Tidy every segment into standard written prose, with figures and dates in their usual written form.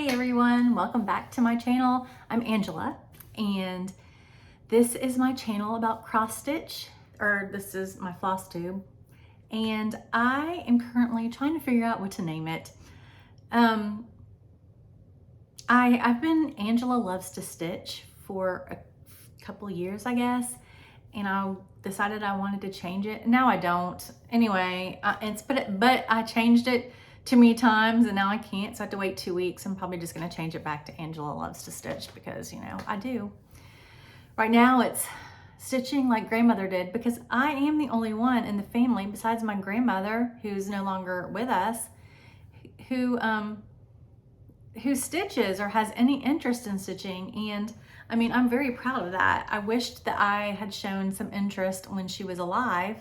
Hey everyone, welcome back to my channel. I'm Angela and this is my channel about cross stitch, or this is my floss tube, and I am currently trying to figure out what to name it. I've been Angela Loves to Stitch for a couple years, I guess, and I decided I wanted to change it. Now I don't. Anyway, but I changed it too many times and now I can't, so I have to wait 2 weeks. I'm probably just gonna change it back to Angela Loves to Stitch because, you know, I do. Right now it's stitching like grandmother did because I am the only one in the family besides my grandmother, who's no longer with us, who stitches or has any interest in stitching. And I mean, I'm very proud of that. I wished that I had shown some interest when she was alive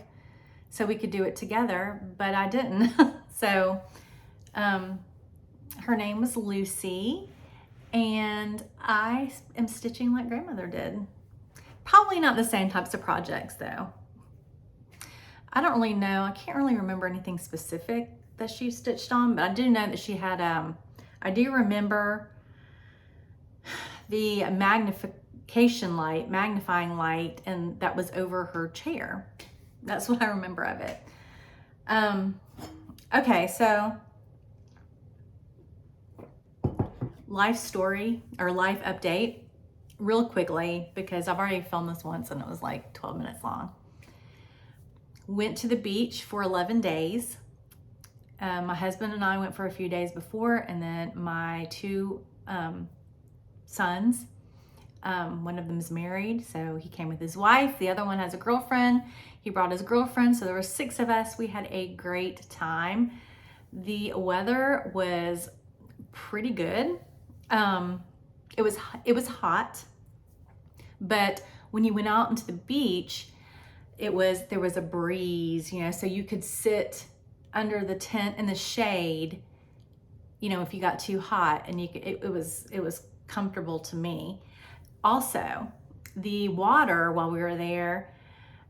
so we could do it together, but I didn't. So her name was Lucy, and I am stitching like grandmother did. Probably not the same types of projects though. I don't really know. I can't really remember anything specific that she stitched on, but I do know that she had, I do remember the magnifying light, and that was over her chair. That's what I remember of it. Okay, so life story or life update real quickly, because I've already filmed this once and it was like 12 minutes long. Went to the beach for 11 days. My husband and I went for a few days before, and then my two sons, one of them is married, so he came with his wife. The other one has a girlfriend. He brought his girlfriend, so there were 6 of us. We had a great time. The weather was pretty good. It was hot, but when you went out into the beach, there was a breeze, you know, so you could sit under the tent in the shade, you know, if you got too hot, and it was comfortable to me. Also, the water while we were there,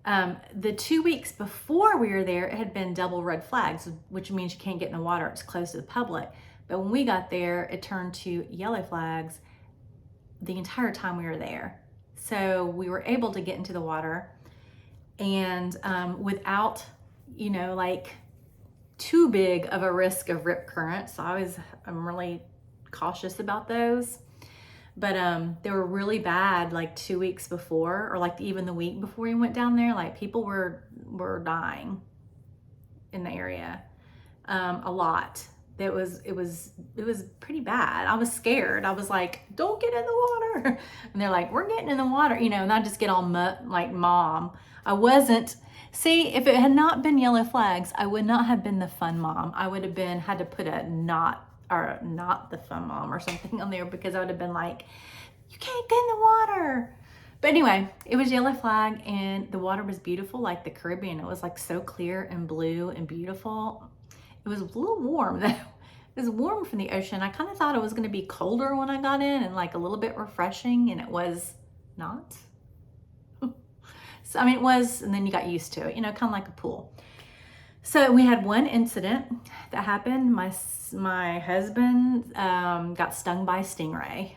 the 2 weeks before we were there, it had been double red flags, which means you can't get in the water. It's closed to the public. But when we got there, it turned to yellow flags the entire time we were there. So we were able to get into the water, and without, you know, like too big of a risk of rip current. So I'm really cautious about those. But they were really bad like 2 weeks before, or like even the week before we went down there. Like people were dying in the area, a lot. It was pretty bad. I was scared. I was like, don't get in the water. And they're like, we're getting in the water, you know, and I just get all like mom. I wasn't. See, if it had not been yellow flags, I would not have been the fun mom. I would have had to put a not the fun mom or something on there, because I would have been like, you can't get in the water. But anyway, it was yellow flag, and the water was beautiful, like the Caribbean. It was like so clear and blue and beautiful. It was a little warm though. It was warm from the ocean. I kind of thought it was going to be colder when I got in, and like a little bit refreshing, and it was not. So, I mean, it was, and then you got used to it, you know, kind of like a pool. So we had one incident that happened. My husband got stung by a stingray,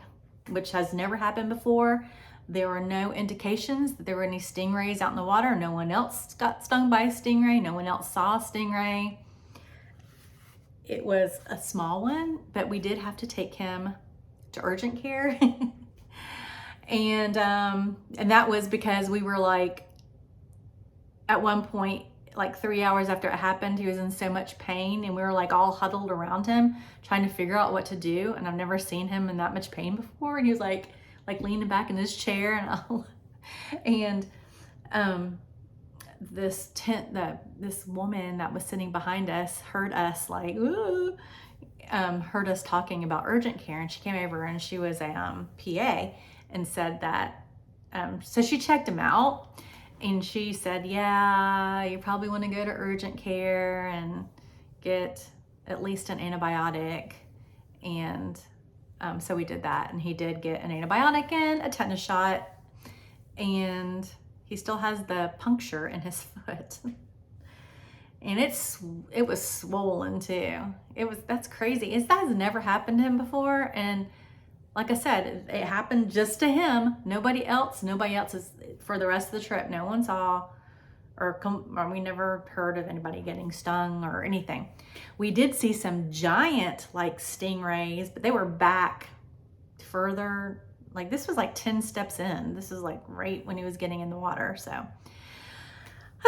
which has never happened before. There were no indications that there were any stingrays out in the water. No one else got stung by a stingray. No one else saw a stingray. It was a small one, but we did have to take him to urgent care. And that was because we were like, at one point, like 3 hours after it happened, he was in so much pain, and we were like all huddled around him trying to figure out what to do. And I've never seen him in that much pain before. And he was like leaning back in his chair, and this woman that was sitting behind us heard us like, ooh, heard us talking about urgent care, and she came over, and she was a PA, and said that, so she checked him out, and she said, yeah, you probably want to go to urgent care and get at least an antibiotic. And so we did that, and he did get an antibiotic and a tetanus shot, and he still has the puncture in his foot. and it was swollen too. That's crazy. That has never happened to him before, and like I said, it happened just to him. Nobody else is, for the rest of the trip, no one saw or we never heard of anybody getting stung or anything. We did see some giant like stingrays, but they were back further. Like this was like 10 steps in. This is like right when he was getting in the water. So,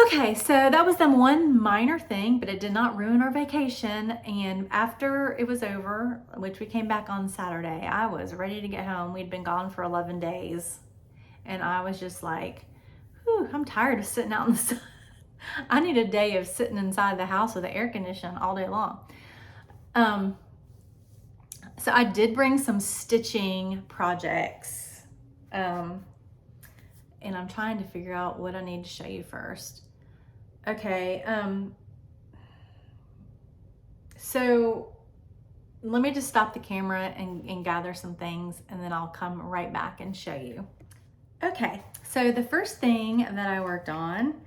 okay, so that was the one minor thing, but it did not ruin our vacation. And after it was over, which we came back on Saturday, I was ready to get home. We'd been gone for 11 days. And I was just like, whew, I'm tired of sitting out in the sun. I need a day of sitting inside the house with the air conditioning all day long. So I did bring some stitching projects. And I'm trying to figure out what I need to show you first. Okay, so let me just stop the camera and gather some things, and then I'll come right back and show you. Okay, so the first thing that I worked on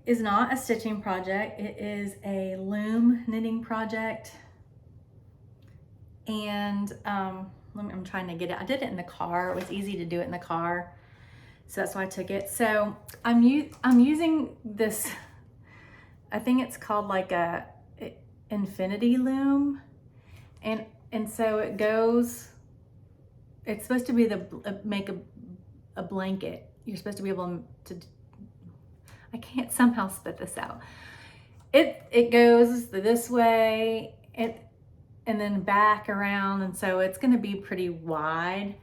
is not a stitching project. It is a loom knitting project. And I'm trying to get it. I did it in the car. It was easy to do it in the car. So that's why I took it. So I'm using this, I think it's called like a infinity loom. And so it goes, it's supposed to be make a blanket. You're supposed to be able to, I can't somehow spit this out. It goes this way, and then back around. And so it's gonna be pretty wide.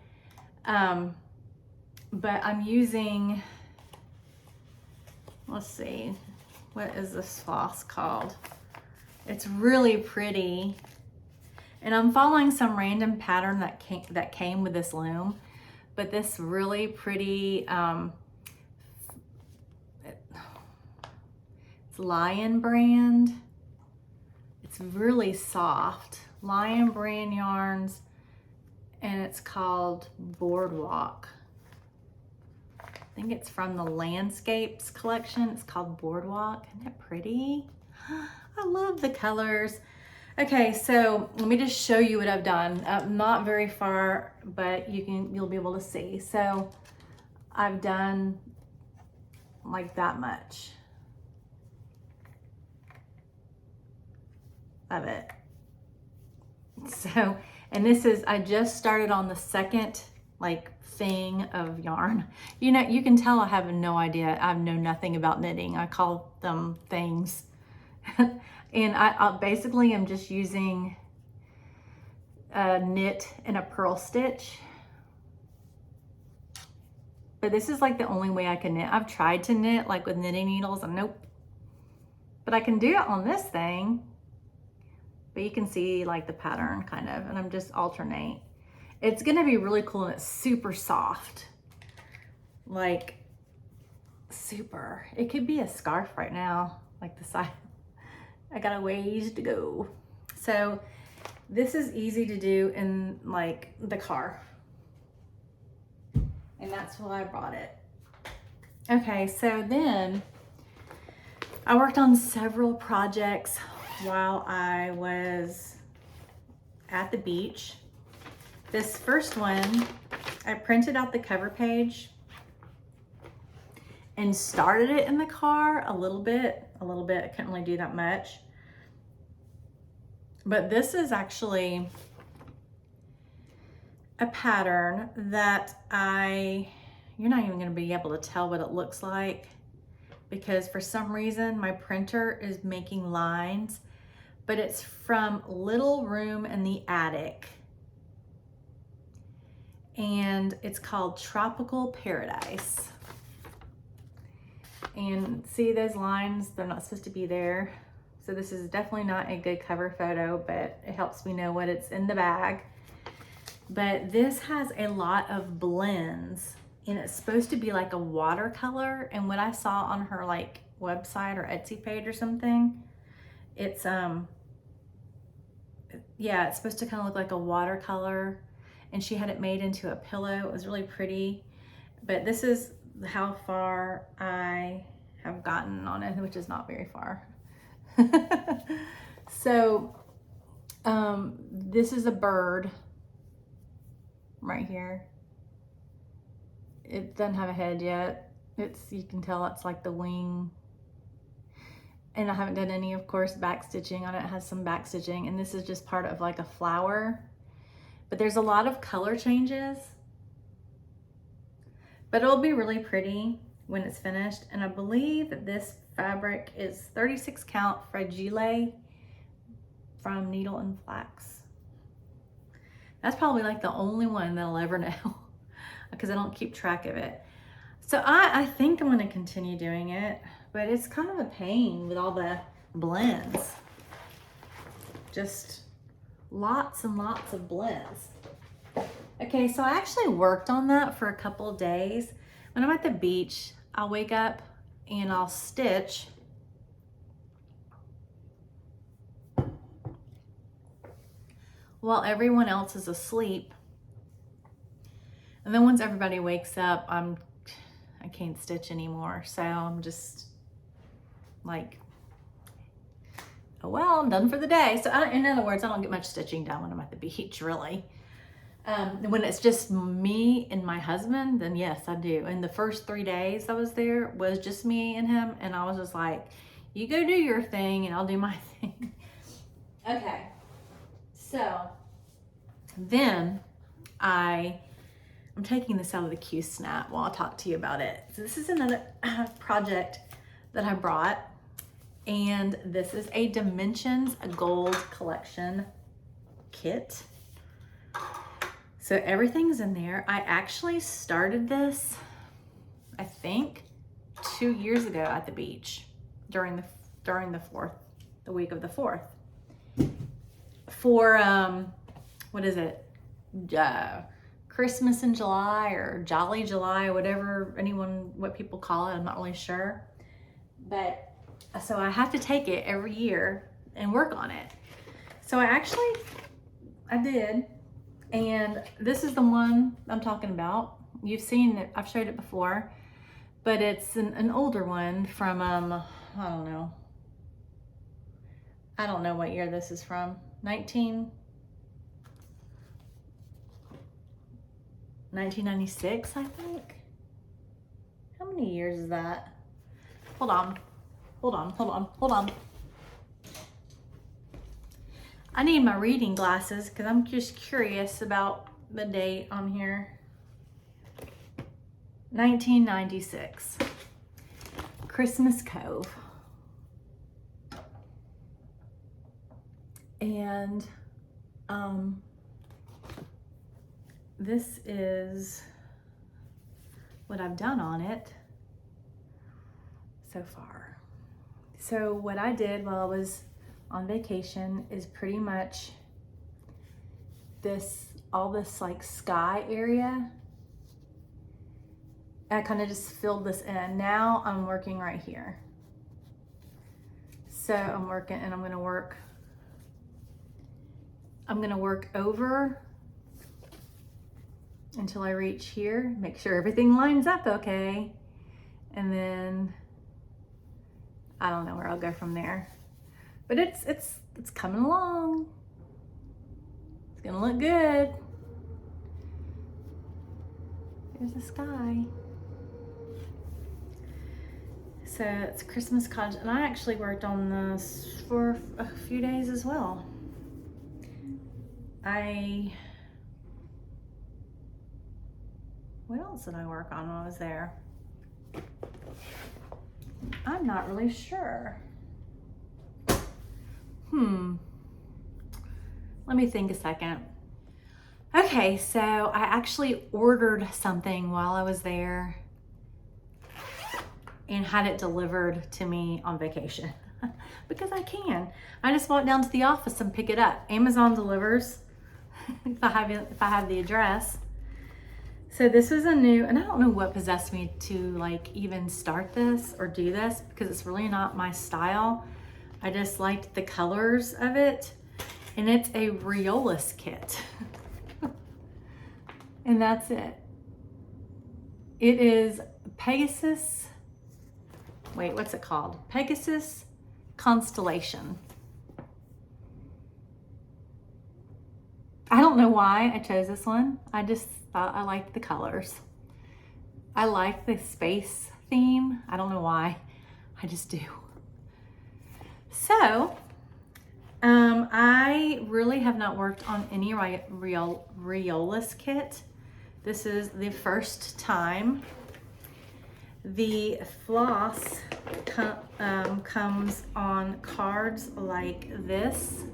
But I'm using, let's see, what is this floss called? It's really pretty. And I'm following some random pattern that came with this loom, but this really pretty, it's Lion brand. It's really soft. Lion brand yarns, and it's called Boardwalk. I think it's from the Landscapes collection. It's called Boardwalk. Isn't it pretty? I love the colors. Okay, so let me just show you what I've done. Not very far, but you'll be able to see. So I've done like that much of it. So, and this is, I just started on the second like thing of yarn. You know, you can tell I have no idea. I know nothing about knitting. I call them things. And I basically am just using a knit and a purl stitch. But this is like the only way I can knit. I've tried to knit like with knitting needles and nope. But I can do it on this thing. But you can see like the pattern kind of, and I'm just alternate. It's gonna be really cool, and it's super soft. Like super. It could be a scarf right now, like the side. I got a ways to go. So this is easy to do in like the car. And that's why I brought it. Okay, so then I worked on several projects while I was at the beach. This first one, I printed out the cover page and started it in the car a little bit. I couldn't really do that much. But this is actually a pattern that you're not even gonna be able to tell what it looks like, because for some reason my printer is making lines, but it's from Little Room in the Attic. And it's called Tropical Paradise. And see those lines? They're not supposed to be there. So this is definitely not a good cover photo, but it helps me know what it's in the bag. But this has a lot of blends, and it's supposed to be like a watercolor. And what I saw on her like website or Etsy page or something, it's yeah, it's supposed to kind of look like a watercolor. And she had it made into a pillow. It was really pretty. But this is how far I have gotten on it, which is not very far. So, this is a bird right here. It doesn't have a head yet. You can tell it's like the wing. And I haven't done any, of course, back stitching on it. It has some back stitching, and this is just part of like a flower. But there's a lot of color changes. But it'll be really pretty when it's finished. And I believe that this fabric is 36 count fragile from Needle and Flax. That's probably like the only one that I'll ever know because I don't keep track of it. So I think I'm going to continue doing it, but it's kind of a pain with all the blends. Just lots and lots of blends. Okay, so I actually worked on that for a couple of days. When I'm at the beach, I'll wake up and I'll stitch while everyone else is asleep. And then once everybody wakes up, I can't stitch anymore. So I'm just like, oh well, I'm done for the day. So in other words, I don't get much stitching done when I'm at the beach, really. When it's just me and my husband, then yes, I do. And the first 3 days I was there was just me and him. And I was just like, you go do your thing and I'll do my thing. Okay. So then I'm taking this out of the Q-Snap while I talk to you about it. So this is another project that I brought, and this is a Dimensions Gold Collection kit. So everything's in there. I actually started this, I think, 2 years ago at the beach during the week of the 4th. For what is it? Christmas in July or Jolly July, what people call it. I'm not really sure. But so I have to take it every year and work on it. So I did. And this is the one I'm talking about. You've seen it, I've showed it before, but it's an older one from, I don't know what year this is from. 1996, I think. How many years is that? Hold on. I need my reading glasses because I'm just curious about the date on here. 1996. Christmas Cove. And this is what I've done on it so far. So what I did while I was on vacation is pretty much all this like sky area. I kind of just filled this in. Now I'm working right here. So I'm working, and I'm gonna work over until I reach here, make sure everything lines up okay. And then I don't know where I'll go from there. But it's coming along. It's gonna look good. There's the sky. So it's Christmas cottage, and I actually worked on this for a few days as well. What else did I work on when I was there? I'm not really sure. Let me think a second. Okay, so I actually ordered something while I was there and had it delivered to me on vacation because I can. I just walk down to the office and pick it up. Amazon delivers if I have the address. So this is a new, and I don't know what possessed me to like even start this or do this because it's really not my style. I just liked the colors of it, and it's a Riolis kit. And that's it. It is Pegasus, wait, what's it called? Pegasus constellation. I don't know why I chose this one. I just thought I liked the colors. I like the space theme. I don't know why. I just do. So, I really have not worked on any Riolis kit. This is the first time. The floss comes on cards like this.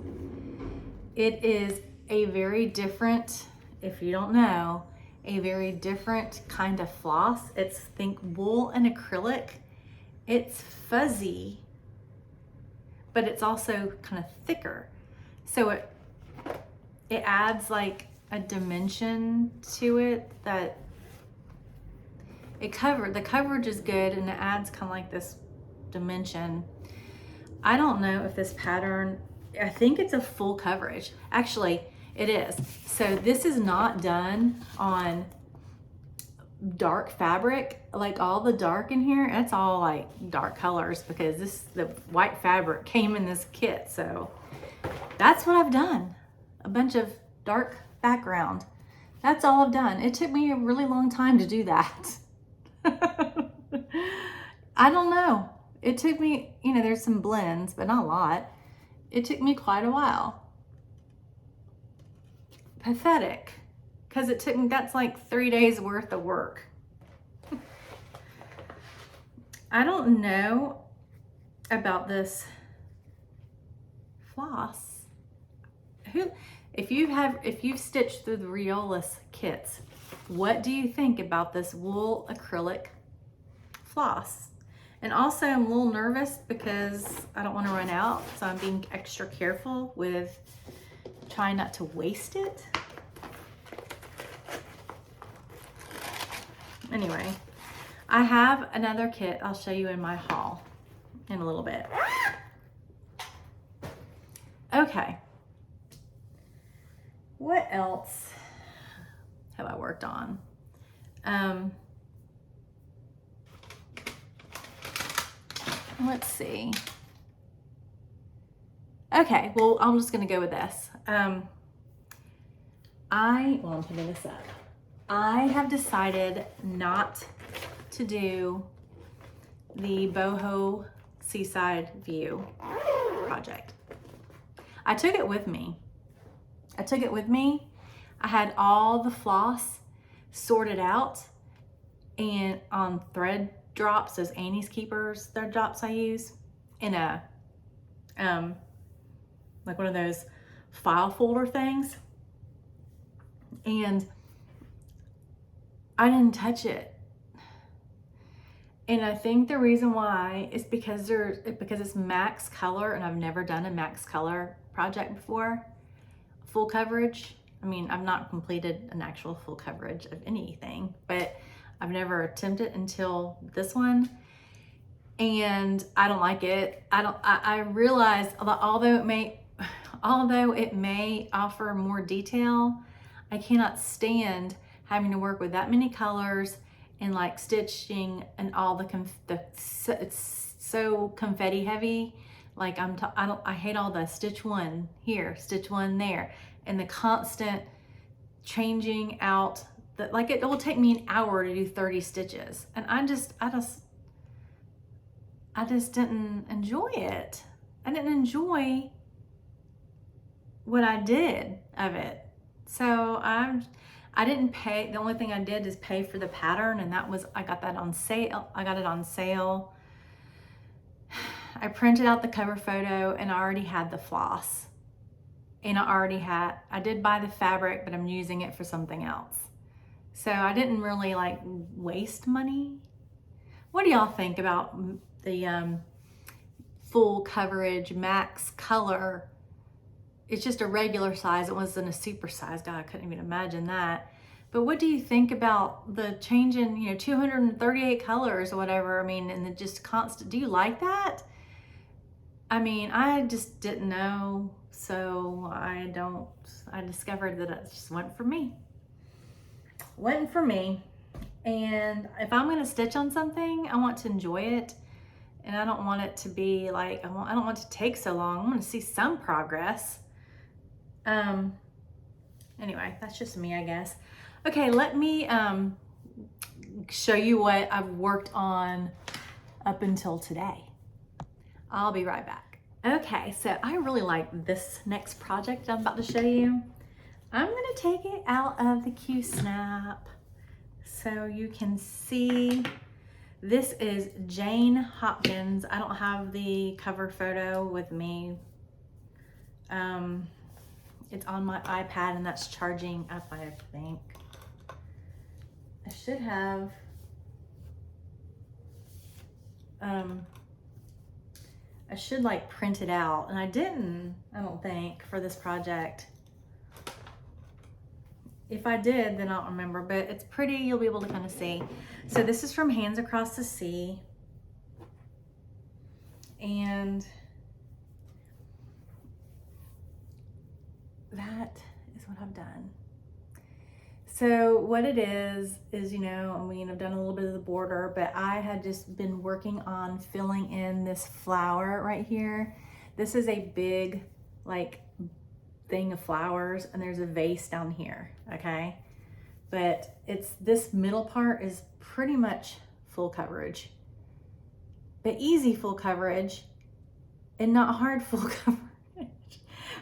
It is a very different, if you don't know, a very different kind of floss. It's, think wool and acrylic. It's fuzzy, but it's also kind of thicker. So it adds like a dimension to it that the coverage is good, and it adds kind of like this dimension. I don't know if this pattern, I think it's a full coverage. Actually, it is. So this is not done on dark fabric. Like all the dark in here, it's all like dark colors because the white fabric came in this kit. So that's what I've done. A bunch of dark background. That's all I've done. It took me a really long time to do that. I don't know. It took me, there's some blends, but not a lot. It took me quite a while. Pathetic, because it took me, that's like 3 days worth of work. I don't know about this floss. If you've stitched through the Riolis kits, what do you think about this wool acrylic floss? And also I'm a little nervous because I don't want to run out, so I'm being extra careful with trying not to waste it. Anyway, I have another kit I'll show you in my haul in a little bit. Okay. What else have I worked on? Let's see. Okay, well, I'm just gonna go with this. I'm putting this up. I have decided not to do the boho seaside view project. I took it with me. I had all the floss sorted out and on thread drops, those Annie's Keepers thread drops I use, in a like one of those file folder things. And I didn't touch it. And I think the reason why is because it's max color, and I've never done a max color project before. Full coverage. I mean, I've not completed an actual full coverage of anything, but I've never attempted until this one. And I don't like it. I realize although it may offer more detail, I cannot stand having to work with that many colors and like stitching and all it's so confetti heavy. Like I hate all the stitch one here, stitch one there, and the constant changing out. Like it will take me an hour to do 30 stitches, and I just didn't enjoy it. I didn't enjoy what I did of it. So I didn't pay. The only thing I did is pay for the pattern, and that was, I got that on sale. I got it on sale. I printed out the cover photo, and I already had the floss. And I did buy the fabric, but I'm using it for something else. So I didn't really like waste money. What do y'all think about the full coverage, max color? It's just a regular size. It wasn't a super size. God, I couldn't even imagine that. But what do you think about the change in, 238 colors or whatever? I mean, and the just constant, do you like that? I mean, I just didn't know. So I discovered that it just wasn't for me. And if I'm going to stitch on something, I want to enjoy it. And I don't want it to be like, I don't want it to take so long. I want to see some progress. Anyway, that's just me, I guess. Okay, let me show you what I've worked on up until today. I'll be right back. Okay, so I really like this next project I'm about to show you. I'm gonna take it out of the Q-Snap so you can see. This is Jane Hopkins. I don't have the cover photo with me. It's on my iPad and that's charging up, I think. I should have, I should like print it out, and I didn't, I don't think, for this project. If I did, then I don't remember, but it's pretty, you'll be able to kind of see. So this is from Hands Across the Sea. And that is what I've done. So what it is, you know, I mean, I've done a little bit of the border, but I had just been working on filling in this flower right here. This is a big, like, thing of flowers, and there's a vase down here, okay? But this middle part is pretty much full coverage, but easy full coverage and not hard full coverage.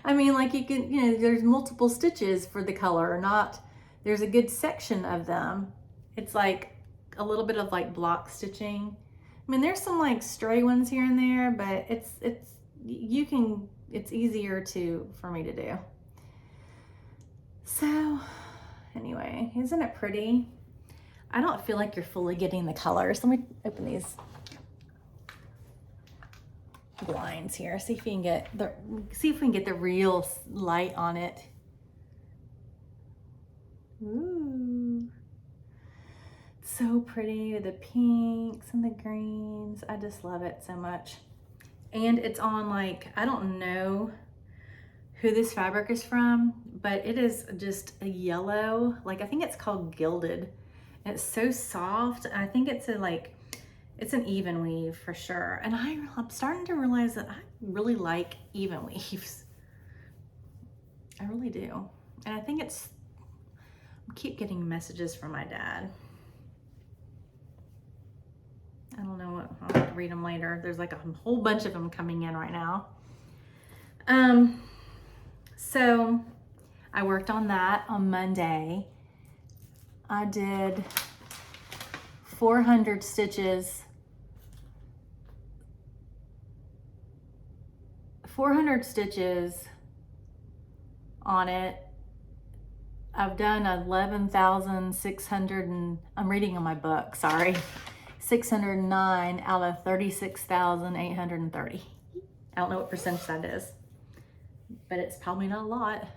I mean, like, you can, you know, there's multiple stitches for the color, not, there's a good section of them. It's like a little bit of like block stitching. I mean, there's some like stray ones here and there, but it's easier for me to do. So anyway, isn't it pretty? I don't feel like you're fully getting the colors. Let me open these blinds here. See if we can get the real light on it. Ooh, so pretty with the pinks and the greens. I just love it so much. And it's on, like, I don't know who this fabric is from, but it is just a yellow, like, I think it's called Gilded. And it's so soft. I think it's it's an even weave for sure. And I'm starting to realize that I really like even weaves. I really do. And I think I keep getting messages from my dad. I don't know what, I'll have to read them later. There's like a whole bunch of them coming in right now. So I worked on that on Monday. I did 400 stitches. 400 stitches on it. I've done 11,600 and I'm reading on my book, sorry. 609 out of 36,830. I don't know what percentage that is, but it's probably not a lot.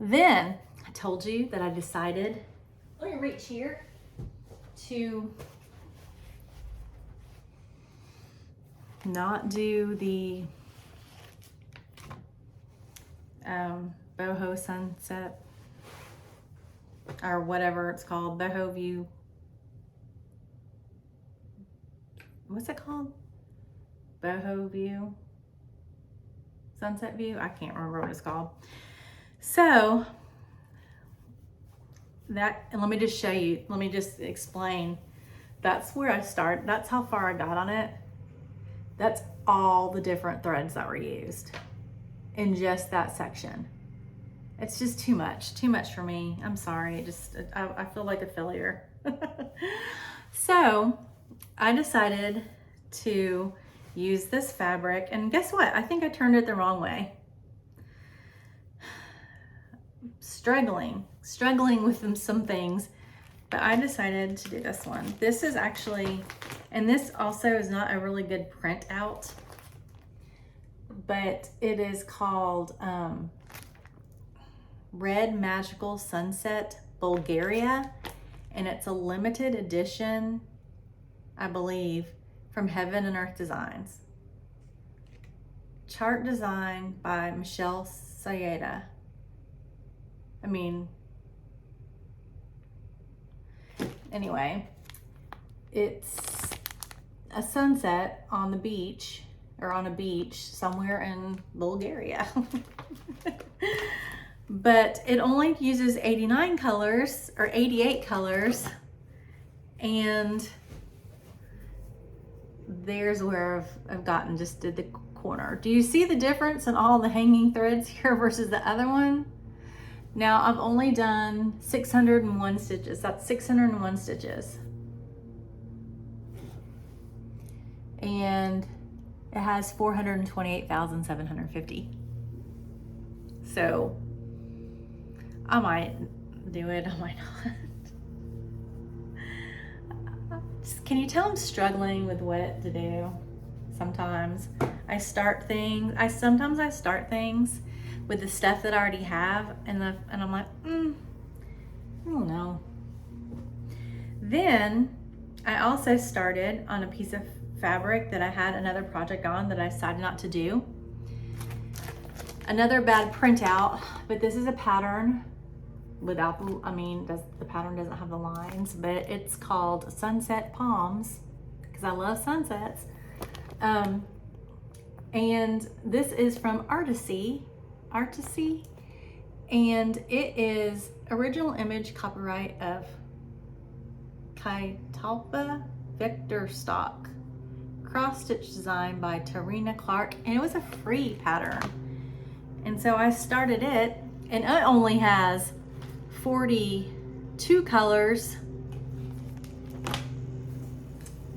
Then I told you that I decided, let me reach here, to not do the boho sunset or whatever it's called, boho view. What's it called? Boho view, sunset view. I can't remember what it's called. So that, and let me just show you, let me just explain. That's where I start. That's how far I got on it. That's all the different threads that were used in just that section. It's just too much for me. I'm sorry, I feel like a failure. So I decided to use this fabric, and guess what? I think I turned it the wrong way. Struggling with some things, but I decided to do this one. This is actually, and this also is not a really good print out, but it is called Red Magical Sunset Bulgaria, and it's a limited edition, I believe, from Heaven and Earth Designs. Chart design by Michelle Sayeda. I mean, anyway, it's a sunset on the beach, or on a beach somewhere in Bulgaria. But it only uses 89 colors or 88 colors, and there's where I've gotten, just did the corner. Do you see the difference in all the hanging threads here versus the other one? Now I've only done 601 stitches. That's 601 stitches. And it has 428,750. So I might do it, I might not. Can you tell I'm struggling with what to do? Sometimes I start things, sometimes I start things with the stuff that I already have, and I'm like, I don't know. Then I also started on a piece of fabric that I had another project on that I decided not to do. Another bad printout, but this is a pattern without the, the pattern doesn't have the lines, but it's called Sunset Palms, because I love sunsets. And this is from Artisy, and it is original image copyright of Kaitalpa Vector Stock, cross stitch design by Teresa Clark, and it was a free pattern. And so I started it, and it only has 42 colors,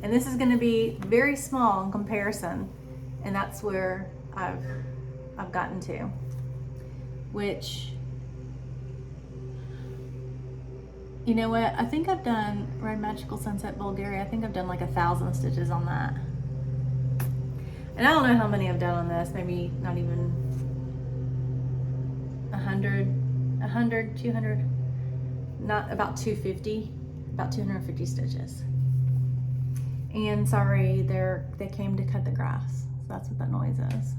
and this is going to be very small in comparison, and that's where I've gotten to, which, you know what, I think I've done Red Magical Sunset Bulgaria, I think I've done like 1,000 stitches on that, and I don't know how many I've done on this, maybe not even 100, 200, not about 250, about 250 stitches. And sorry, they came to cut the grass. So that's what that noise is.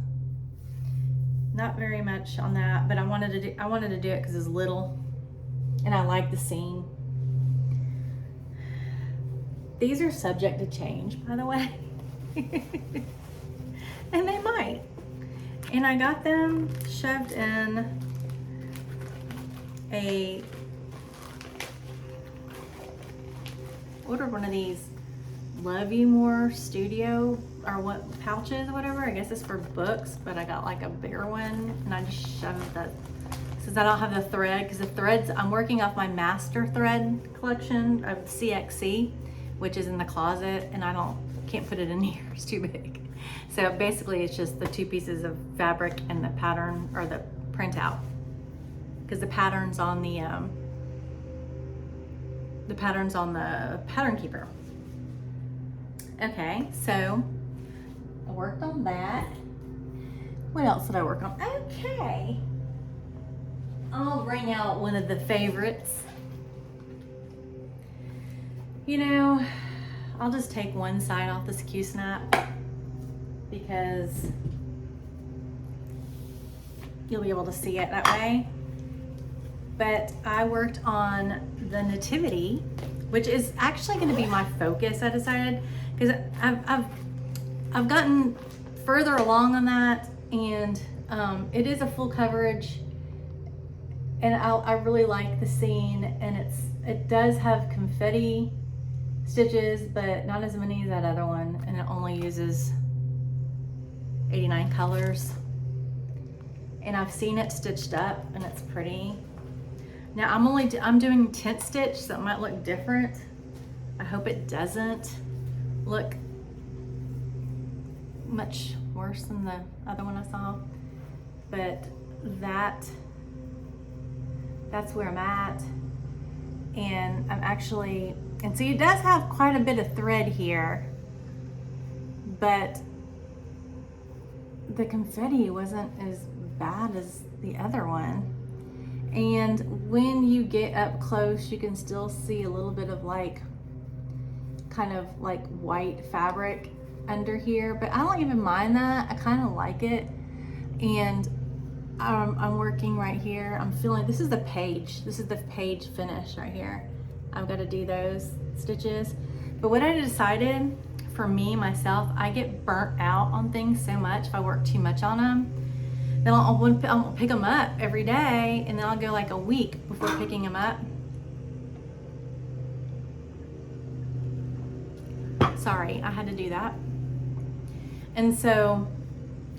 Not very much on that, but I wanted to do it because it's little and I like the scene. These are subject to change, by the way. And they might. And I got them shoved in ordered one of these Love You More studio or what pouches or whatever. I guess it's for books, but I got like a bigger one, and I just shoved that since I don't have the thread, because the threads, I'm working off my master thread collection of CXC, which is in the closet, and can't put it in here, it's too big. So basically it's just the two pieces of fabric and the pattern, or the printout, because the pattern's on the pattern keeper. Okay, so I worked on that. What else did I work on? Okay, I'll bring out one of the favorites. You know, I'll just take one side off this Q-snap because you'll be able to see it that way. But I worked on the Nativity, which is actually going to be my focus, I decided, because I've gotten further along on that, and it is a full coverage, and I really like the scene, and it does have confetti stitches, but not as many as that other one, and it only uses 89 colors, and I've seen it stitched up, and it's pretty. Now I'm doing tent stitch, so it might look different. I hope it doesn't look much worse than the other one I saw, but that's where I'm at. And I'm actually, and see, it does have quite a bit of thread here, but the confetti wasn't as bad as the other one. And when you get up close, you can still see a little bit of kind of like white fabric under here, but I don't even mind that. I kind of like it. And I'm working right here. I'm feeling, this is the page finish right here. I've got to do those stitches. But what I decided for me, myself, I get burnt out on things so much if I work too much on them. Then I'll pick them up every day, and then I'll go like a week before picking them up. Sorry, I had to do that. And so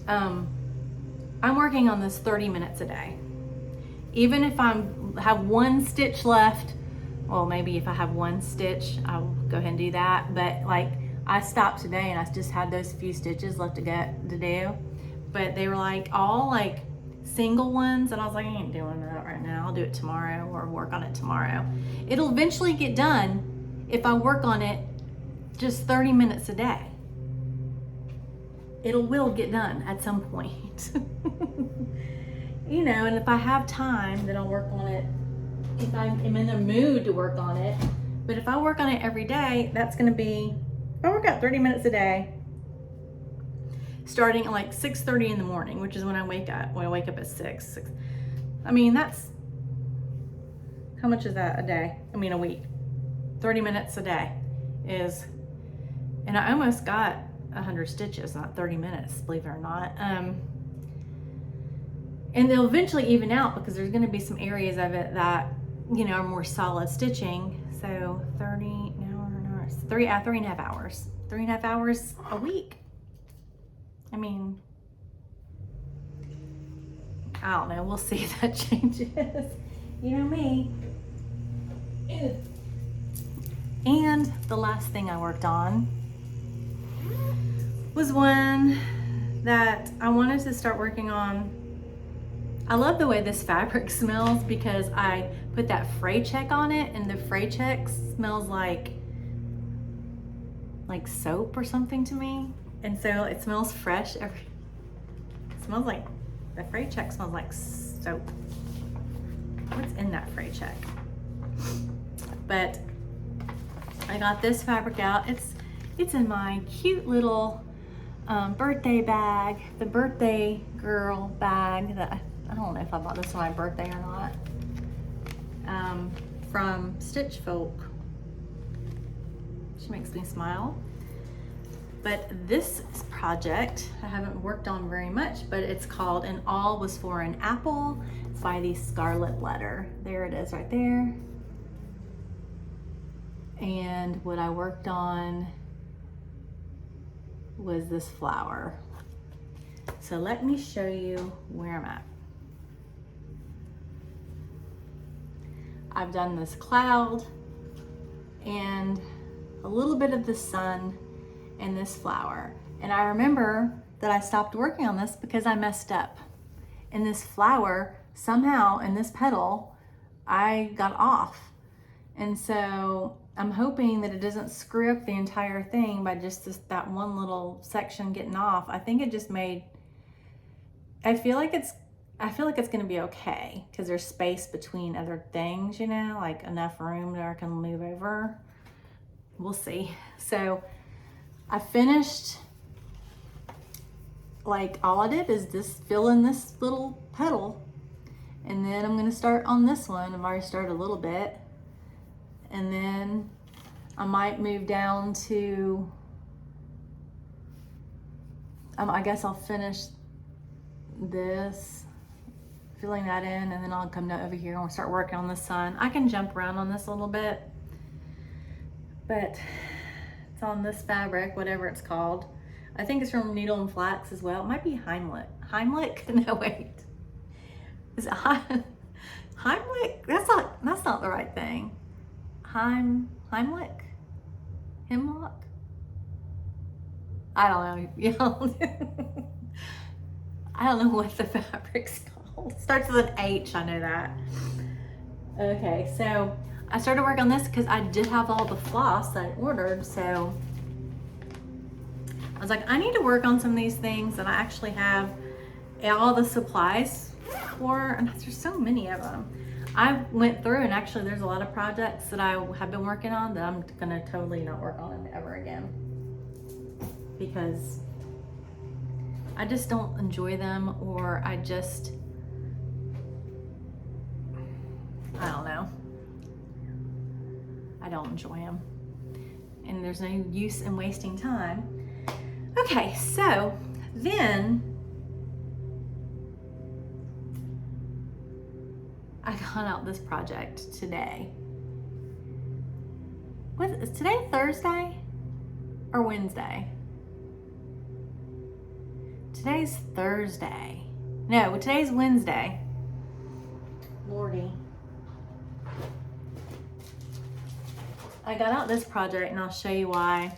I'm working on this 30 minutes a day. Even if have one stitch left, well, maybe if I have one stitch, I'll go ahead and do that. But like, I stopped today and I just had those few stitches left to do. But they were like all like single ones, and I was like, I ain't doing that right now. I'll do it tomorrow, or work on it tomorrow. It'll eventually get done if I work on it just 30 minutes a day. It will get done at some point. You know, and if I have time, then I'll work on it if I'm in the mood to work on it. But if I work on it every day, that's gonna be, if I work out 30 minutes a day, starting at like 6:30 in the morning, which is when I wake up. When I wake up at 6. I mean, that's, how much is that a day? I mean, a week. 30 minutes a day is, and I almost got 100 stitches, not 30 minutes, believe it or not. And they'll eventually even out because there's going to be some areas of it that, you know, are more solid stitching. So 3.5 hours. 3.5 hours a week. I mean, I don't know. We'll see if that changes. You know me. And the last thing I worked on was one that I wanted to start working on. I love the way this fabric smells because I put that fray check on it, and the fray check smells like soap or something to me. And so it smells fresh. It smells like, the fray check smells like soap. What's in that fray check? But I got this fabric out. It's in my cute little birthday bag, the birthday girl bag that I don't know if I bought this for my birthday or not, from Stitch Folk. She makes me smile. But this project I haven't worked on very much, but it's called "And All Was for an Apple" by the Scarlet Letter. There it is right there. And what I worked on was this flower. So let me show you where I'm at. I've done this cloud and a little bit of the sun and this flower. And I remember that I stopped working on this because I messed up. And this flower, somehow in this petal, I got off. And so I'm hoping that it doesn't screw up the entire thing by just that one little section getting off. I think it just made, I feel like it's gonna be okay because there's space between other things, you know, like enough room that I can move over. We'll see. So I finished, like all I did is just fill in this little petal, and then I'm gonna start on this one. I've already started a little bit, and then I might move down to, I guess I'll finish this, filling that in, and then I'll come over here and we'll start working on the sun. I can jump around on this a little bit, but it's on this fabric, whatever it's called. I think it's from Needle and Flax as well. It might be Heimlich. Heimlich? No, wait. Is it Heimlich? That's not the right thing. Heimlich? Hemlock? I don't know. I don't know what the fabric's called. It starts with an H, I know that. Okay, so I started work on this because I did have all the floss that I ordered, so I was like, I need to work on some of these things that I actually have all the supplies for, and there's so many of them. I went through, and actually there's a lot of projects that I have been working on that I'm gonna totally not work on them ever again because I just don't enjoy them, or I don't know. I don't enjoy them. and there's no use in wasting time. Okay, so then I got out this project today. Is today Thursday or Wednesday? Today's Thursday. No, today's Wednesday. Lordy. I got out this project and I'll show you why.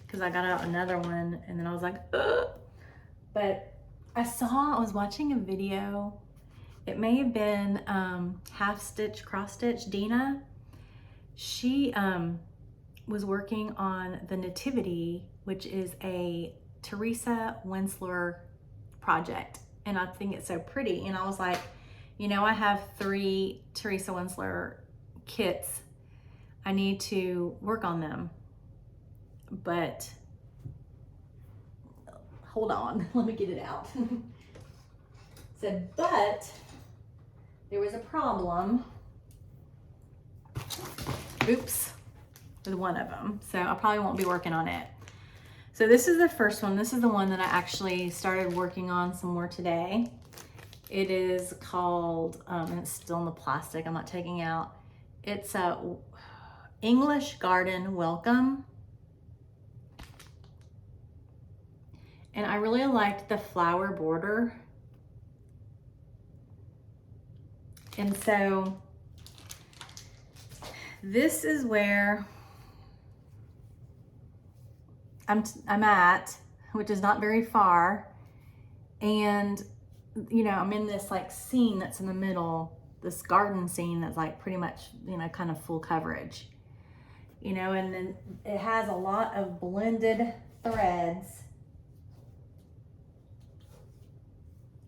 Because I got out another one and then I was like, ugh. But I was watching a video. It may have been Half Stitch Cross Stitch Dina. She was working on the Nativity, which is a Teresa Wenzler project. And I think it's so pretty. And I was like, you know, I have 3 Teresa Wenzler kits. I need to work on them. But hold on, let me get it out. Said, but there was a problem. Oops, with one of them. So I probably won't be working on it. So this is the first one. This is the one that I actually started working on some more today. It is called, and it's still in the plastic, I'm not taking out. It's a English Garden Welcome. And I really liked the flower border. And so this is where I'm at, which is not very far. And, you know, I'm in this like scene that's in the middle, this garden scene that's like pretty much, you know, kind of full coverage. You know, and then it has a lot of blended threads.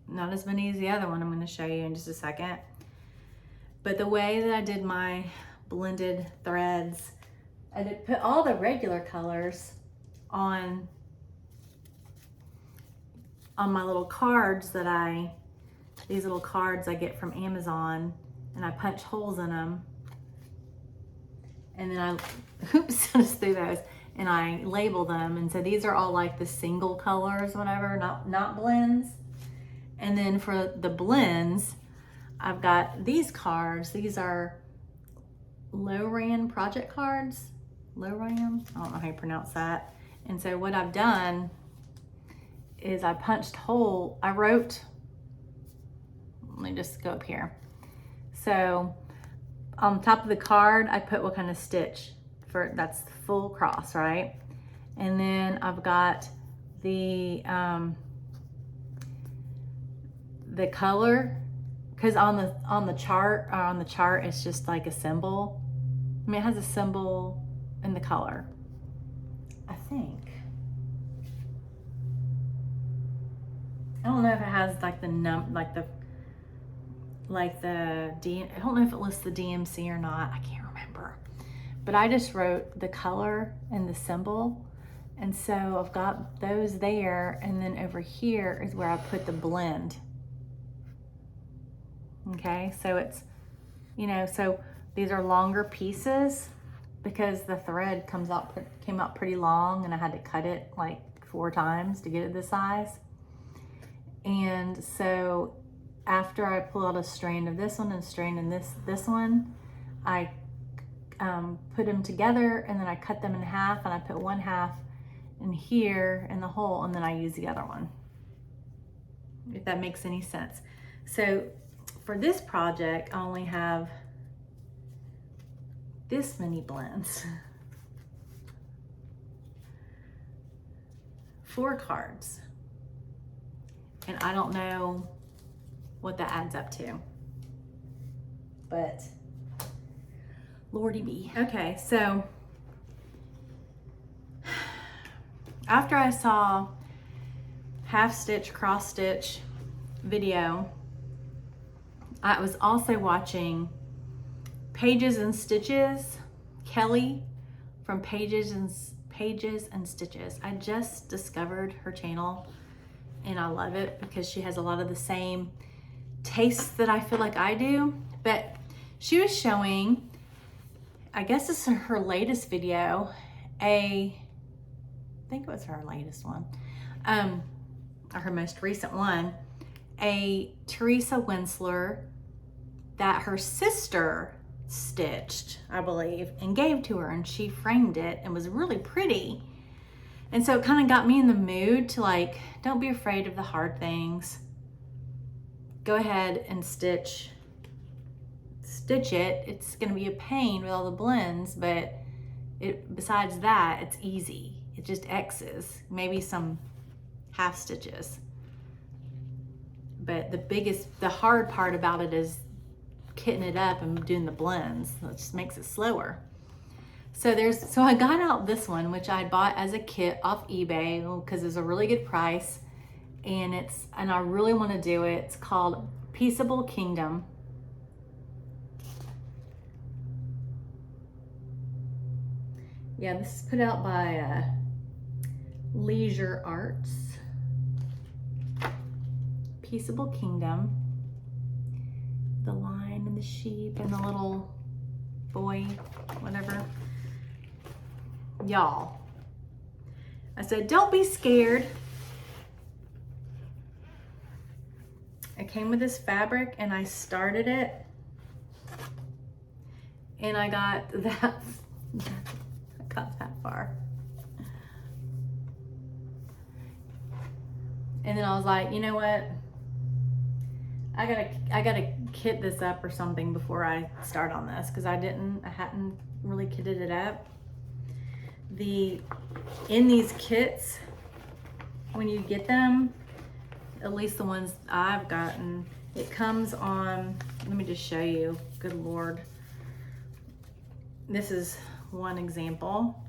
Not as many as the other one I'm going to show you in just a second. But the way that I did my blended threads, I did put all the regular colors on my little cards that these little cards I get from Amazon, and I punch holes in them. And then oops, I just threw those, and I label them. And so these are all like the single colors, whatever, not blends. And then for the blends, I've got these cards. These are Loran project cards. Loran, I don't know how you pronounce that. And so what I've done is I punched hole, I wrote, let me just go up here. So on top of the card, I put what kind of stitch that's full cross, right? And then I've got the color, because on the chart it's just like a symbol. I mean, it has a symbol in the color, I think. I don't know if it has like I don't know if it lists the DMC or not. I can't remember. But I just wrote the color and the symbol. And so I've got those there, and then over here is where I put the blend. Okay, so it's, you know, so these are longer pieces because the thread came out pretty long, and I had to cut it like 4 times to get it this size. And so after I pull out a strand of this one and a strand in this one, I put them together, and then I cut them in half, and I put one half in here in the hole, and then I use the other one, if that makes any sense. So for this project, I only have this many blends. 4 cards. And I don't know what that adds up to, but Lordy be. Okay, so after I saw Half Stitch Cross Stitch video, I was also watching Pages and Stitches, Kelly from Pages and Stitches. I just discovered her channel, and I love it because she has a lot of the same tastes that I feel like I do. But she was showing I guess this is her latest video, I think it was her latest one, or her most recent one, a Teresa wenzler that her sister stitched, I believe, and gave to her, and she framed it and was really pretty. And so it kind of got me in the mood to like, don't be afraid of the hard things. Go ahead and stitch it. It's gonna be a pain with all the blends, but besides that, it's easy. It just X's, maybe some half stitches. But the hard part about it is kitting it up and doing the blends. It just makes it slower. So I got out this one, which I bought as a kit off eBay because it's a really good price, and I really want to do it. It's called Peaceable Kingdom. Yeah, this is put out by Leisure Arts. Peaceable Kingdom. The lion and the sheep and the little boy, whatever. Y'all, I said, don't be scared. I came with this fabric and I started it, and I got that far. And then I was like, you know what? I gotta kit this up or something before I start on this, because I hadn't really kitted it up. In these kits, when you get them, at least the ones I've gotten, it comes on, let me just show you, good Lord. This is one example.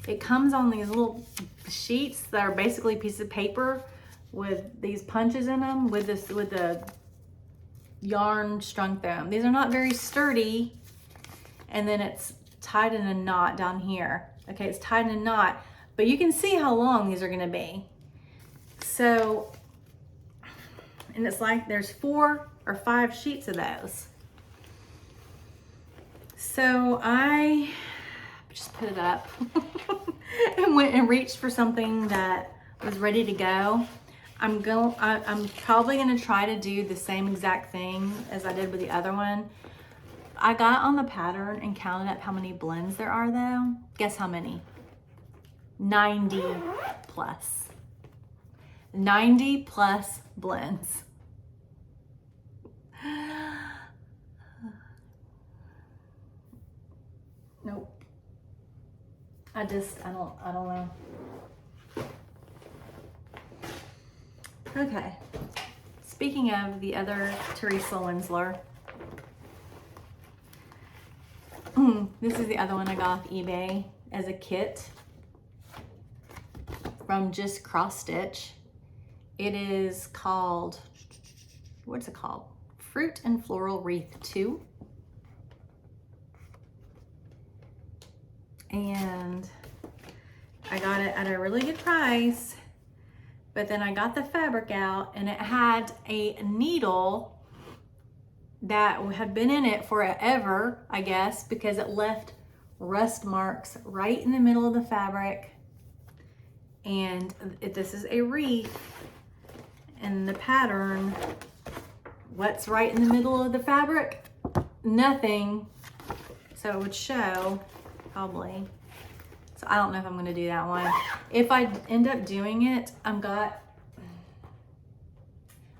It comes on these little sheets that are basically pieces of paper with these punches in them, with the yarn strung through them. These are not very sturdy, and then it's tied in a knot down here. Okay, it's tied in a knot, but you can see how long these are gonna be. So, and it's like there's 4 or 5 sheets of those. So I just put it up and went and reached for something that was ready to go. I'm probably gonna try to do the same exact thing as I did with the other one. I got on the pattern and counted up how many blends there are though. Guess how many? 90 plus. 90 plus blends. Nope. I don't know. Okay. Speaking of the other Teresa wenzler, this is the other one I got off eBay as a kit from Just Cross Stitch. It is called, what's it called? Fruit and Floral Wreath 2. And I got it at a really good price, but then I got the fabric out and it had a needle that had been in it forever, I guess, because it left rust marks right in the middle of the fabric. And this is a wreath, and the pattern, what's right in the middle of the fabric? Nothing. So it would show, probably. So I don't know if I'm gonna do that one. If I end up doing it, I've got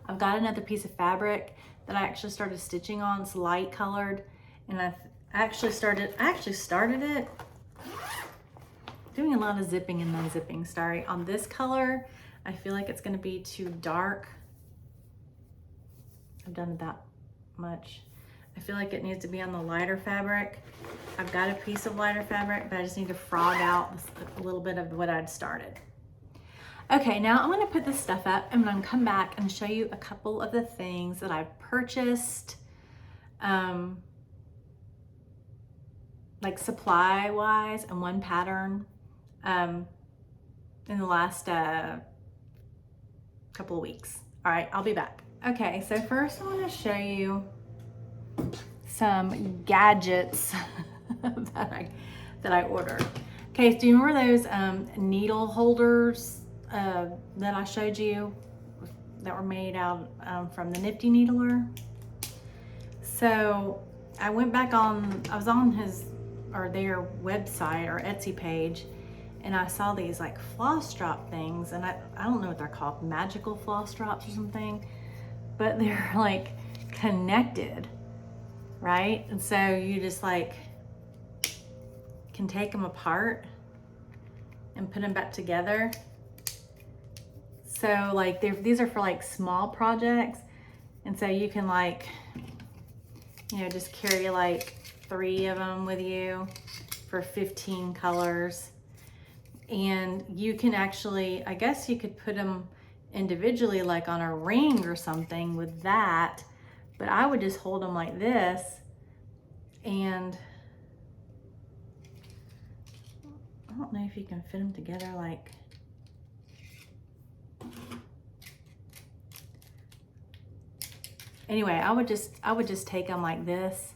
another piece of fabric that I actually started stitching on. It's light colored, and I actually started it doing a lot of zipping and unzipping. Sorry, on this color, I feel like it's gonna be too dark. I've done that much. I feel like it needs to be on the lighter fabric. I've got a piece of lighter fabric, but I just need to frog out a little bit of what I'd started. Okay, now I'm gonna put this stuff up and I'm gonna come back and show you a couple of the things that I've purchased, like supply-wise, and one pattern in the last couple of weeks. All right, I'll be back. Okay, so first I wanna show you some gadgets that I ordered. Okay, so do you remember those needle holders that I showed you that were made out from the Nifty Needler? So I went back on, I was on their website or Etsy page, and I saw these like floss drop things, and I don't know what they're called, magical floss drops or something, but they're like connected, right? And so you just like can take them apart and put them back together. So like these are for like small projects, and so you can like, you know, just carry like 3 of them with you for 15 colors. And you can actually, I guess you could put them individually like on a ring or something with that, but I would just hold them like this, and I don't know if you can fit them together like, anyway, I would just take them like this.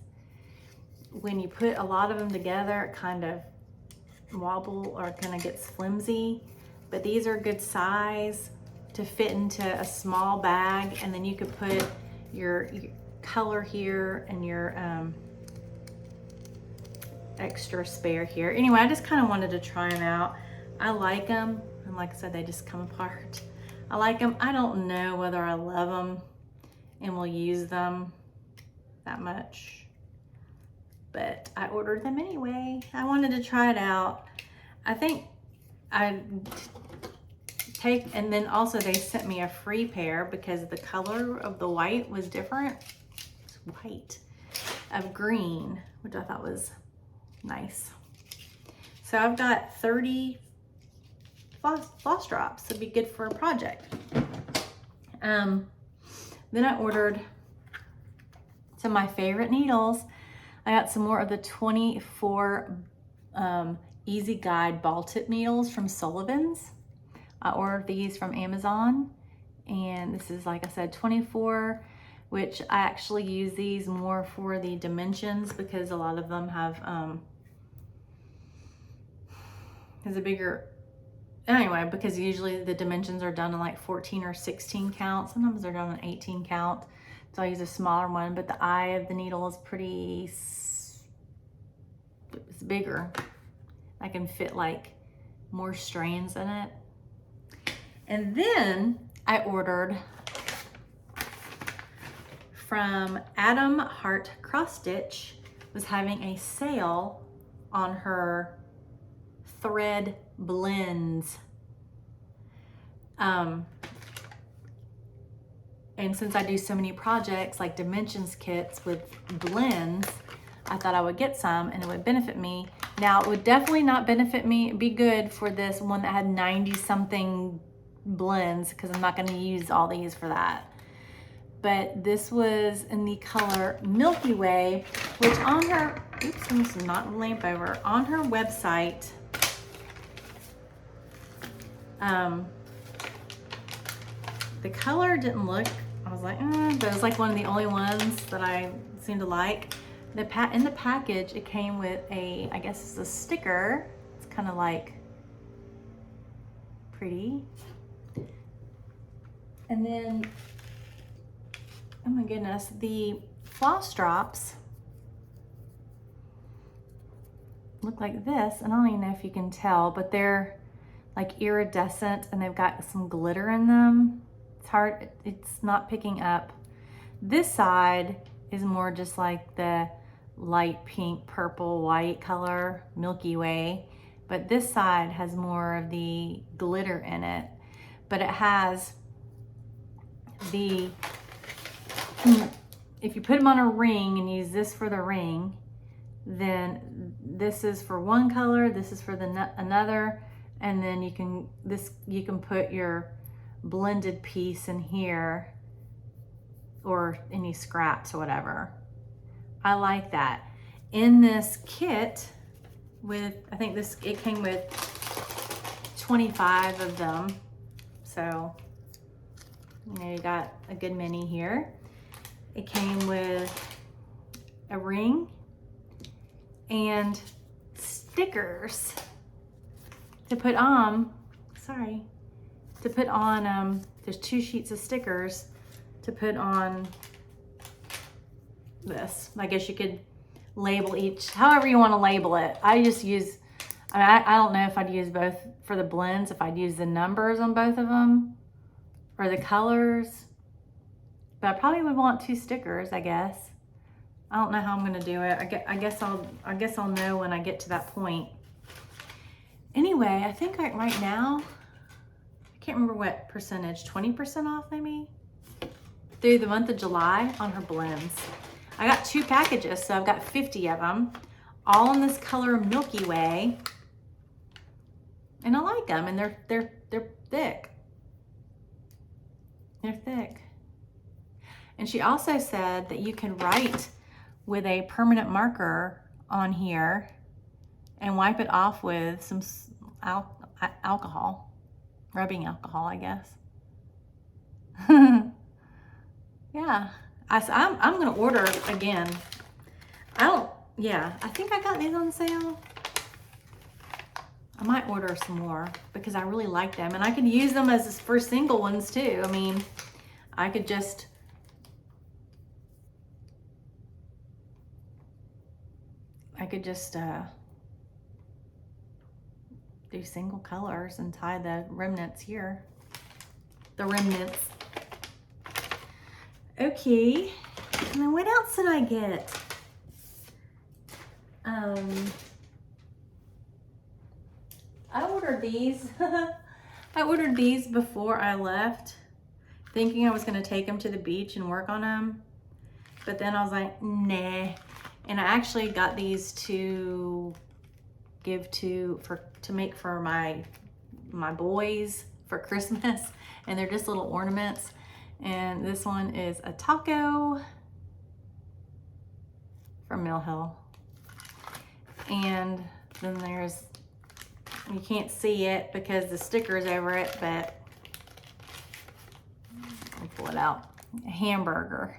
When you put a lot of them together, it kind of wobble or kind of gets flimsy, but these are good size to fit into a small bag, and then you could put your color here and your extra spare here. Anyway, I just kind of wanted to try them out. I like them, and like I said, they just come apart. I like them. I don't know whether I love them and will use them that much, but I ordered them anyway. I wanted to try it out. I think and then also they sent me a free pair because the color of the white was different. It's white of green, which I thought was nice. So I've got 30 floss drops. It'd be good for a project. Then I ordered some of my favorite needles. I got some more of the 24 Easy Guide ball tip needles from Sullivan's. I ordered these from Amazon, and this is, like I said, 24, which I actually use these more for the dimensions because a lot of them have has a bigger, anyway, because usually the dimensions are done in like 14 or 16 count. Sometimes they're done in 18 count. So I use a smaller one, but the eye of the needle is it's bigger. I can fit like more strands in it. And then I ordered from Adam Hart Cross Stitch, was having a sale on her thread blends. And since I do so many projects like dimensions kits with blends, I thought I would get some and it would benefit me. Now, it would definitely not be good for this one that had 90 something blends, because I'm not going to use all these for that. But this was in the color Milky Way, which on her, oops, I'm just not a lamp over, on her website, the color didn't look, I was like, but it was like one of the only ones that I seem to like. In the package, it came with I guess it's a sticker. It's kind of like pretty. And then, oh my goodness, the floss drops look like this. And I don't even know if you can tell, but they're like iridescent and they've got some glitter in them. It's hard, it's not picking up. This side is more just like the light pink, purple, white color, Milky Way. But this side has more of the glitter in it. But it has if you put them on a ring and use this for the ring, then this is for one color, this is for another, and then you can put your blended piece in here or any scraps or whatever. I like that. In this kit I think it came with 25 of them. So, you got a good many here. It came with a ring and stickers to put on, there's 2 sheets of stickers to put on this. I guess you could label each, however you want to label it. I just use, I don't know if I'd use both for the blends, if I'd use the numbers on both of them or the colors, but I probably would want 2 stickers, I guess. I don't know how I'm gonna do it. I guess I'll know when I get to that point. Anyway, I think right now, I can't remember what percentage, 20% off maybe? Through the month of July on her blends. I got 2 packages, so I've got 50 of them, all in this color Milky Way. And I like them, and they're thick. They're thick. And she also said that you can write with a permanent marker on here and wipe it off with some alcohol, rubbing alcohol, I guess. Yeah, I'm gonna order again. I think I got these on sale. I might order some more because I really like them, and I could use them as for single ones too. I mean, I could just do single colors and tie the remnants here. The remnants. Okay, and then what else did I get? I ordered these. I ordered these before I left, thinking I was gonna take them to the beach and work on them. But then I was like, nah. And I actually got these to give to make for my boys for Christmas. And they're just little ornaments. And this one is a taco from Mill Hill. And then there's, you can't see it because the sticker's over it, but let me pull it out. A hamburger.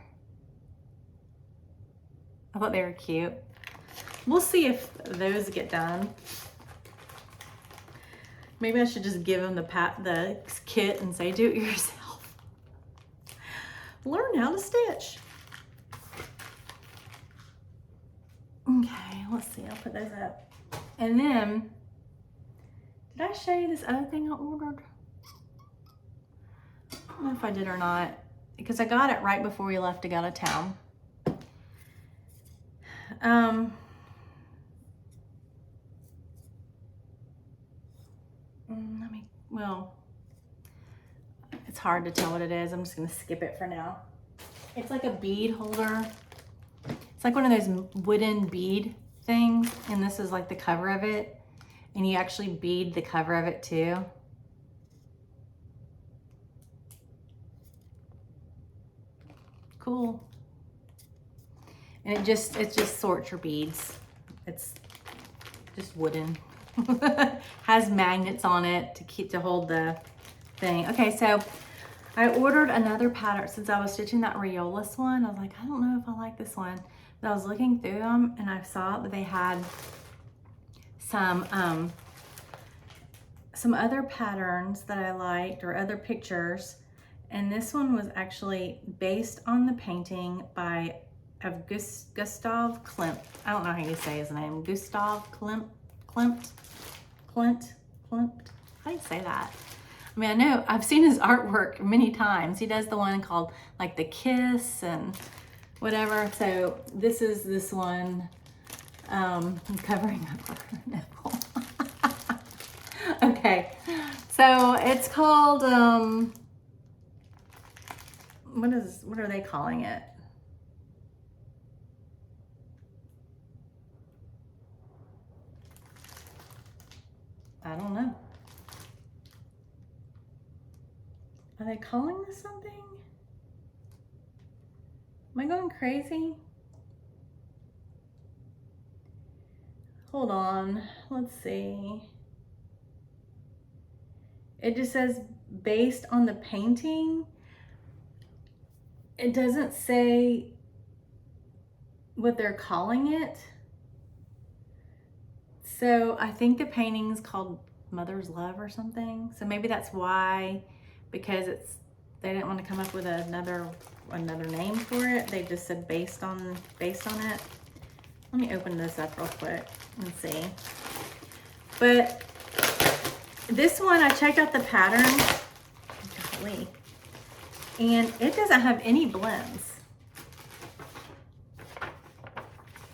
I thought they were cute. We'll see if those get done. Maybe I should just give them the kit and say, do it yourself. Learn how to stitch. Okay, let's see, I'll put those up. And then, did I show you this other thing I ordered? I don't know if I did or not, because I got it right before we left to go to town. Well, it's hard to tell what it is. I'm just gonna skip it for now. It's like a bead holder. It's like one of those wooden bead things, and this is like the cover of it, and you actually bead the cover of it too. Cool. And it just sorts your beads. It's just wooden. Has magnets on it to hold the thing. Okay, so I ordered another pattern since I was stitching that Riolis one. I was like, I don't know if I like this one. But I was looking through them and I saw that they had some other patterns that I liked, or other pictures. And this one was actually based on the painting of Gustav Klimt. I don't know how you say his name. Gustav Klimt. How do you say that? I mean, I know I've seen his artwork many times. He does the one called like The Kiss and whatever. So this is this one. I'm covering up her nipple. Okay, so it's called what are they calling it? I don't know. Are they calling this something? Am I going crazy? Hold on, let's see. It just says based on the painting. It doesn't say what they're calling it. So I think the painting's called Mother's Love or something. So maybe that's why, because they didn't want to come up with another name for it. They just said based on it. Let me open this up real quick and see. But this one, I checked out the pattern. Golly. And it doesn't have any blends.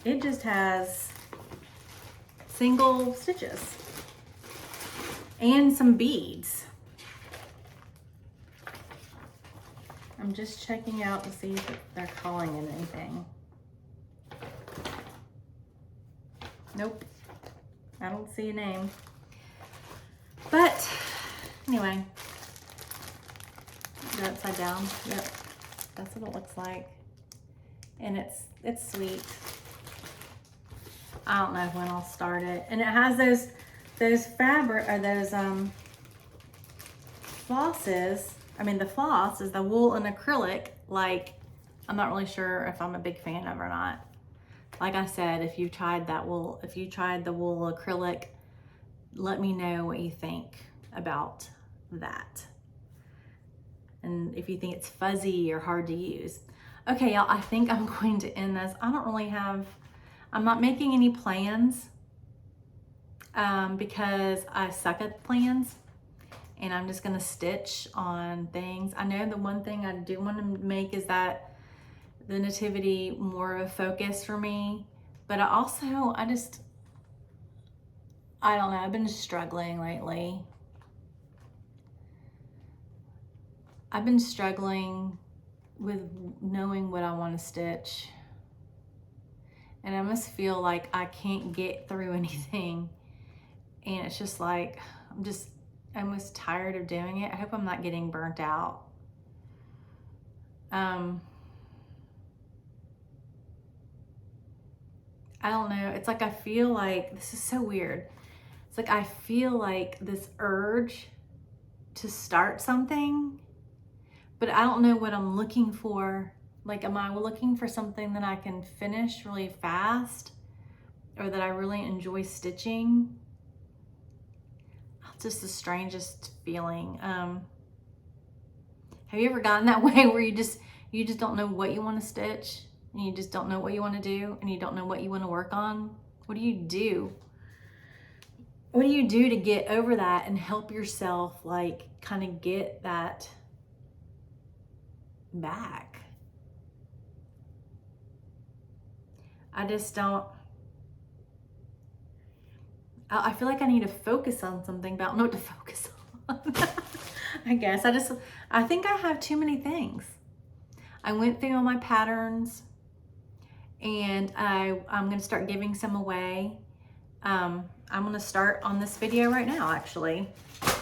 It just has single stitches and some beads. I'm just checking out to see if they're calling it anything. Nope, I don't see a name. But anyway, go upside down. Yep, that's what it looks like, and it's sweet. I don't know when I'll start it. And it has those fabric, or those flosses. I mean, the floss is the wool and acrylic. Like, I'm not really sure if I'm a big fan of or not. Like I said, if you tried the wool acrylic, let me know what you think about that. And if you think it's fuzzy or hard to use. Okay, y'all, I think I'm going to end this. I'm not making any plans because I suck at plans, and I'm just gonna stitch on things. I know the one thing I do want to make is that the Nativity more of a focus for me, but I don't know, I've been struggling lately. I've been struggling with knowing what I want to stitch. And I must feel like I can't get through anything. And it's just like, I'm almost tired of doing it. I hope I'm not getting burnt out. I don't know. It's like I feel like, this is so weird. It's like I feel like this urge to start something, but I don't know what I'm looking for. Like, am I looking for something that I can finish really fast, or that I really enjoy stitching? It's just the strangest feeling. Have you ever gotten that way where you just don't know what you want to stitch, and you just don't know what you want to do, and you don't know what you want to work on? What do you do? What do you do to get over that and help yourself, like, kind of get that back? I just don't. I feel like I need to focus on something, but I don't know what to focus on. I guess I think I have too many things. I went through all my patterns, and I'm gonna start giving some away. I'm gonna start on this video right now, actually.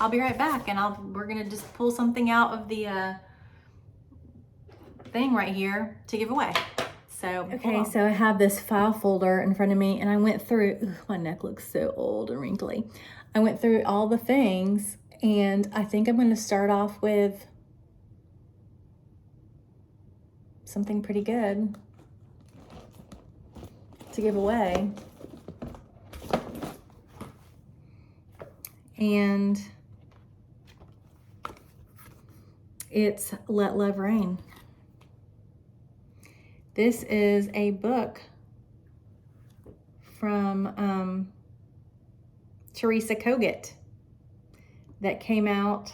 I'll be right back, and we're gonna just pull something out of the thing right here to give away. So, okay, so I have this file folder in front of me, and I went through, my neck looks so old and wrinkly. I went through all the things, and I think I'm gonna start off with something pretty good to give away. And it's Let Love Rain. This is a book from Teresa that came out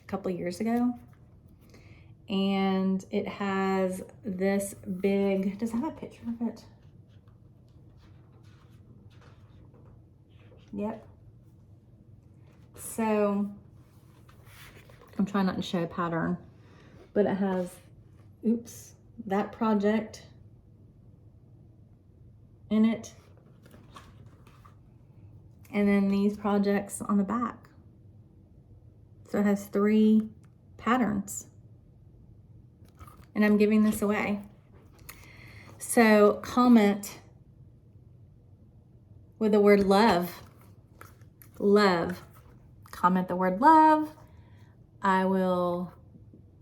a couple of years ago. And it has this big, does it have a picture of it? Yep. So I'm trying not to show a pattern, but it has, oops, that project in it. And then these projects on the back. So it has 3 patterns. And I'm giving this away. So comment with the word love. Love. Comment the word love. I will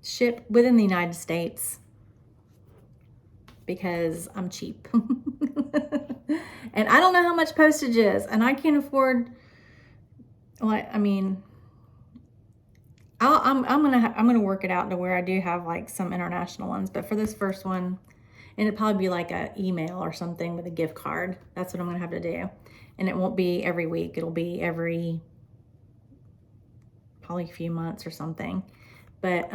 ship within the United States because I'm cheap. And I don't know how much postage is, and I can't afford, like, I mean, I'm gonna work it out to where I do have like some international ones, but for this first one, and it'd probably be like a email or something with a gift card. That's what I'm gonna have to do. And it won't be every week. It'll be every probably a few months or something. But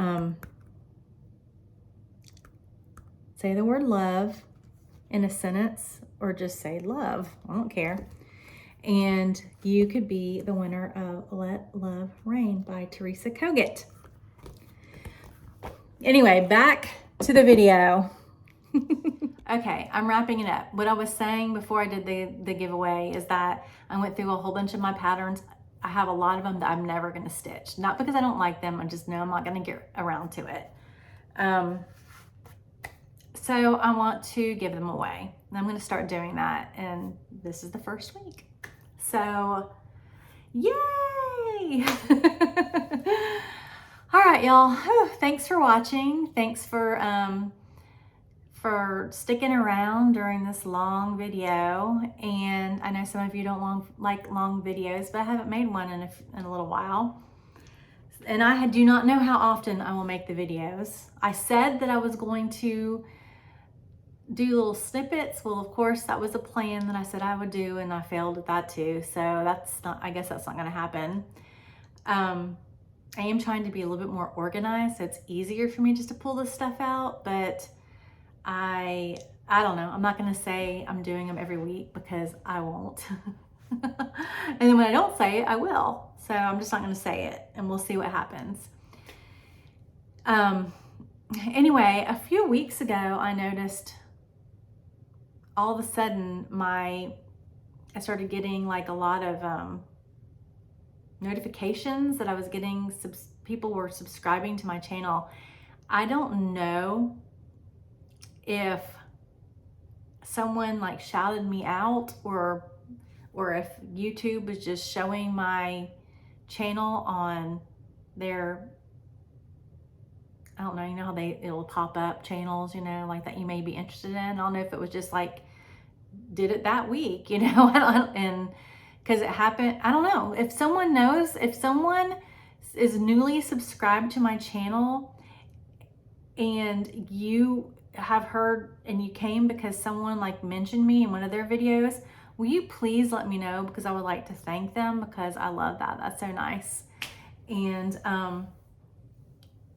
say the word love in a sentence, or just say love. I don't care. And you could be the winner of Let Love Rain by Teresa Kogut. Anyway, back to the video. Okay, I'm wrapping it up. What I was saying before I did the giveaway is that I went through a whole bunch of my patterns. I have a lot of them that I'm never going to stitch. Not because I don't like them, I just know I'm not going to get around to it. So I want to give them away. And I'm going to start doing that, and this is the first week. So, yay! All right, y'all. Thanks for watching. Thanks for sticking around during this long video. And I know some of you don't like long videos, but I haven't made one in a little while. And I do not know how often I will make the videos. I said that I was going to do little snippets. Well, of course, that was a plan that I said I would do, and I failed at that too. So I guess that's not gonna happen. I am trying to be a little bit more organized, so it's easier for me just to pull this stuff out, but I don't know. I'm not gonna say I'm doing them every week because I won't. And then when I don't say it, I will. So I'm just not gonna say it, and we'll see what happens. Anyway, a few weeks ago, I noticed all of a sudden I started getting like a lot of notifications that I was getting, people were subscribing to my channel. I don't know if someone like shouted me out, or if YouTube is just showing my channel on their, I don't know, you know how it'll pop up channels, you know, like that you may be interested in. I don't know if it was just like, did it that week, you know, and because it happened, I don't know. If someone knows, if someone is newly subscribed to my channel and you have heard and you came because someone like mentioned me in one of their videos, will you please let me know, because I would like to thank them, because I love that. That's so nice. And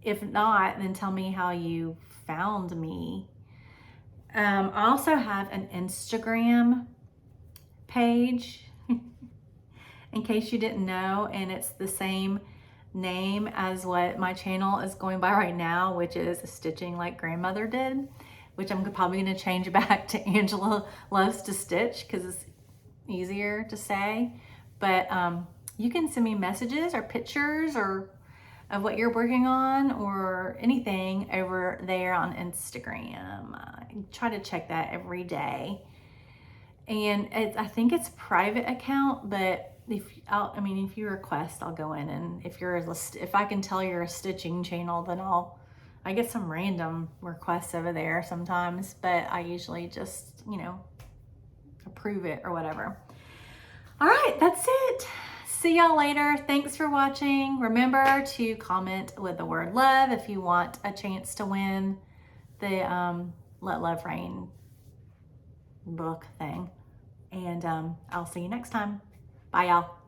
if not, then tell me how you found me. I also have an Instagram page, in case you didn't know, and it's the same name as what my channel is going by right now, which is Stitching Like Grandmother Did, which I'm probably going to change back to Angela Loves to Stitch because it's easier to say. But you can send me messages or pictures or of what you're working on or anything over there on Instagram. I try to check that every day. And I think it's a private account, but if you request, I'll go in, and if I can tell you're a stitching channel, then I get some random requests over there sometimes, but I usually just, you know, approve it or whatever. All right, that's it. See y'all later. Thanks for watching. Remember to comment with the word love if you want a chance to win the Let Love Rain book thing. And I'll see you next time. Bye, y'all.